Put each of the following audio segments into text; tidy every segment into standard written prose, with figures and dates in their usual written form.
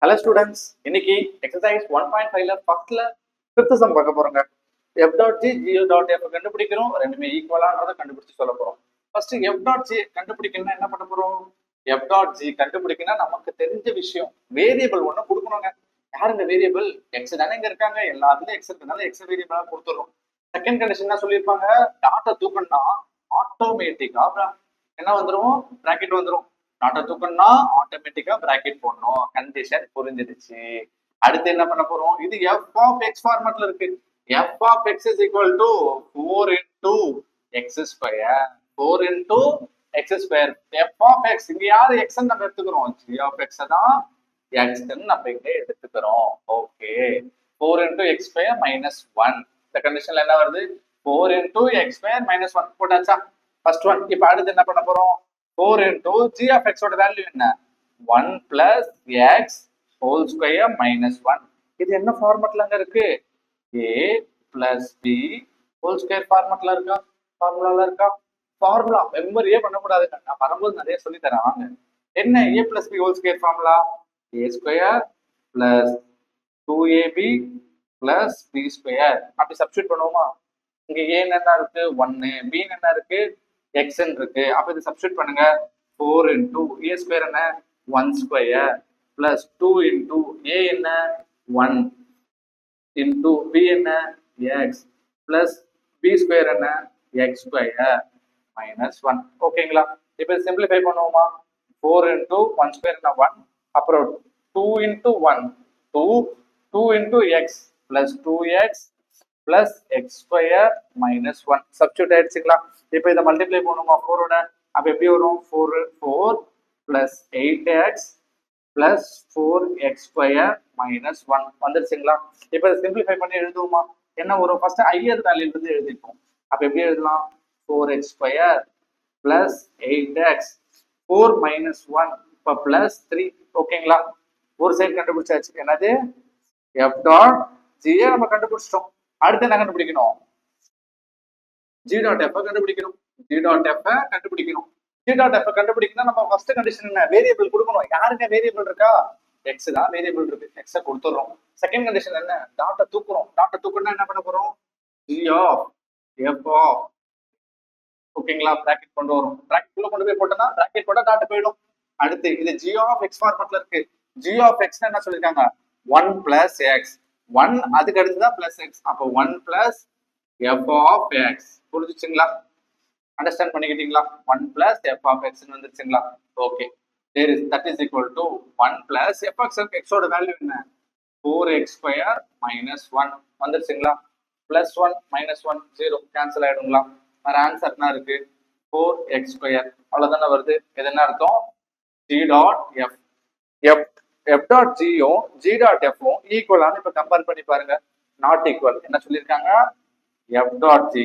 Hello students, இன்னைக்கு exercise 1.5ல ஃபர்ஸ்ட்ல ஃபிஃப்த் சம் பார்க்க போறோங்க. F dot g g o dot f கண்டுபிடிக்கிறோம். ரெண்டுமே ஈக்குவலான்றதை கண்டுபிடிச்சு சொல்ல போறோம். ஃபர்ஸ்ட் எஃப் டாட் ஜி கண்டுபிடிக்கணும்னா என்ன பண்ண போறோம்? எஃப் டாட் ஜி கண்டுபிடிக்கணும்னா நமக்கு தெரிஞ்ச விஷயம் வேரியபிள் ஒன்று கொடுக்கணுங்க. யார் இந்த வேரியபிள்? எக்ஸ் தானே இங்க இருக்காங்க, எல்லாத்துலயும் எக்ஸ் இருக்கனால எக்ஸ் வேரியபிளா கொடுத்துறோம். செகண்ட் கண்டிஷன் என்ன சொல்லியிருப்பாங்க? டாட்டா தூக்கணும்னா ஆட்டோமேட்டிக்கா என்ன வந்துரும்? பிராக்கெட் வந்துரும். டாட்டா தூக்கணும்னா ஆட்டோமேட்டிக்கா பிராக்கெட் போடணும். கண்டிஷன் புரிஞ்சிடுச்சு. அடுத்து என்ன பண்ண போறோம்? இது எஃப் ஆஃப் எக்ஸ் ஃபார்மட்ல இருக்கு. F of X is equal to 4 into X square. 4 into X square. F of X இங்க யாரு எக்ஸ் நம்ம எடுத்துக்கிறோம்? ஜி ஆஃப் எக்ஸ் தான் எக்ஸ் நம்ம இங்க எடுத்துக்கிறோம். Okay, 4 into X square minus 1. இந்த கண்டிஷன்ல என்ன வருது? 4 இன்டூ எக்ஸ் ஸ்கொயர் மைனஸ் 1 போட்டாச்சா? First one. இப்போ அடுத்து என்ன பண்ண போறோம்? 4 into g of x ஓட வேல்யூ என்ன? 1 plus x whole square minus 1. இது என்ன ஃபார்மட்ல அங்க இருக்கு? a plus b whole square ஃபார்மட்ல இருக்கா? ஃபார்முலால இருக்கா? ஃபார்முலா மெமரியே பண்ணக்கூடாதுங்க. நான் வரும்போது நிறைய சொல்லி தரேன் வாங்க. என்ன a plus b whole square formula? a square plus 2ab plus b square. அப்படி சப்ஸ்டிட்யூட் பண்ணுவோமா? இங்க a என்ன இருக்கு? 1, b என்ன இருக்கு? x இருக்கு. அப்ப இது சப்ஸ்டிட்யூட் பண்ணுங்க. 4 into a ஸ்கொயர் என்ன? 1 ஸ்கொயர் plus 2 into a என்ன? 1 into b என்ன? x plus b ஸ்கொயர் என்ன? x square minus 1. ஓகேங்களா? இப்போ சிம்பிளிஃபை பண்ணுவோமா? 4 into 1 ஸ்கொயர் என்ன? 1. அப்புறம் 2 into 1 2 into x plus 2x plus x square minus 1. Substitute ஆயிடுச்சுங்களா? இப்போ இதை மல்டிப்ளை பண்ணுமா 4 ஓட? அப்ப எப்படி வரும்? 4 plus 8x plus 4x square minus 1 வந்துருச்சுங்களா? இப்போ இதை சிம்பிளிஃபை பண்ணி எழுதுவோமா? என்ன வரும்? ஃபர்ஸ்ட் ஹையர் வேல்யூல இருந்து எழுதிப்போம். அப்ப எப்படி எழுதலாம்? 4x square plus 8x 4 minus 1 இப்போ plus 3. ஓகேங்களா? ஒரு சைடு கண்டுபிடிச்சாச்சு. என்னது? f dot g நம்ம கண்டுபிடிச்சிட்டோம். அடுத்து என்ன கண்டுபிடிக்கணும்? g dot f கண்டுபிடிக்கணும். g dot f கண்டுபிடிக்கணும். g dot f கண்டுபிடிக்கணும். நம்ம ஃபர்ஸ்ட் கண்டிஷன் என்ன? வேரியபிள் கொடுக்கணும். யாருங்க வேரியபிள் இருக்கா? x தான் வேரியபிள் இருக்கு. x கொடுத்துறோம். செகண்ட் கண்டிஷன் என்ன? டாட்டா தூக்குறோம். டாட்டா தூக்குனா என்ன பண்ண போறோம்? g of f of ஓகேங்களா? பிராக்கெட் கொண்டு வரும். பிராக்கெட் குள்ள கொண்டு போய் போட்டனா பிராக்கெட் போட்டா டாட்டா போய்டும். அடுத்து இது g of x ஃபார்மட்ல இருக்கு. g of x என்ன சொல்லிருக்காங்க? 1 plus x. 1 அதுக்கு அடுத்து தான் plus x. அப்ப 1 plus f of x. புரிஞ்சுச்சுங்களா? அண்டர்ஸ்டாண்ட் பண்ணிக்கிட்டீங்களா? 1 plus f of x வந்துருச்சுங்களா? Okay, that is equal to 1 plus f of x ஓட வேல்யூ என்ன? 4x square minus 1 வந்துருச்சுங்களா? plus 1 minus 1 0 கேன்சல் ஆயிடுங்களா? வேற ஆன்சர் என்ன இருக்கு? 4x square. அவ்வளவுதானே வருது. இது என்ன அர்த்தம்? g dot f f dot g யும் g dot f ம் ஈக்குவலான இப்ப கம்பேர் பண்ணி பாருங்க. Not equal. என்ன சொல்லிருக்காங்க? f dot g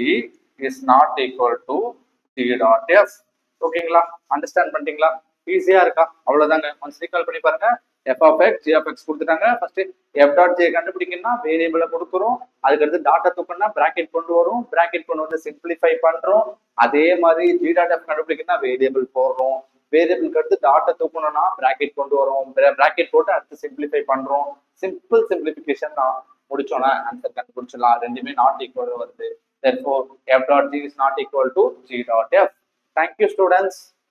is not equal to g dot f. ஓகேங்களா? அண்டர்ஸ்டாண்ட் பண்ணிட்டீங்களா? ஈஸியா இருக்கா? அவ்வளவுதாங்க. ஒன்ஸ் ரீகால் பண்ணி பாருங்க. f of x g of x கொடுத்துட்டாங்க. ஃபர்ஸ்ட் f dot g கண்டுபிடிக்கணும்னா வேரியபிளை கொடுக்குறோம். அதுக்கு அடுத்து டாட்டா தூக்கணும்னா பிராக்கெட் கொண்டு வரும். பிராக்கெட் கொண்டு வந்து சிம்பிளிஃபை பண்றோம். அதே மாதிரி g dot f கண்டுபிடிக்கணும்னா வேரியபிள் போடுறோம். வேரியபிளுக்கு அடுத்து டாட்டா தூக்கணும்னா பிராக்கெட் கொண்டு வரும். பிராக்கெட் போட்டு அடுத்து சிம்பிளிஃபை பண்றோம். சிம்பிள் சிம்பிளிஃபிகேஷன் தான் முடிச்சோன்னா ஆன்சர் கண்டுபிடிச்சிடலாம். ரெண்டுமே நாட் ஈக்குவல் வருது. Therefore, f dot g is not equal to g dot f. Thank you, students.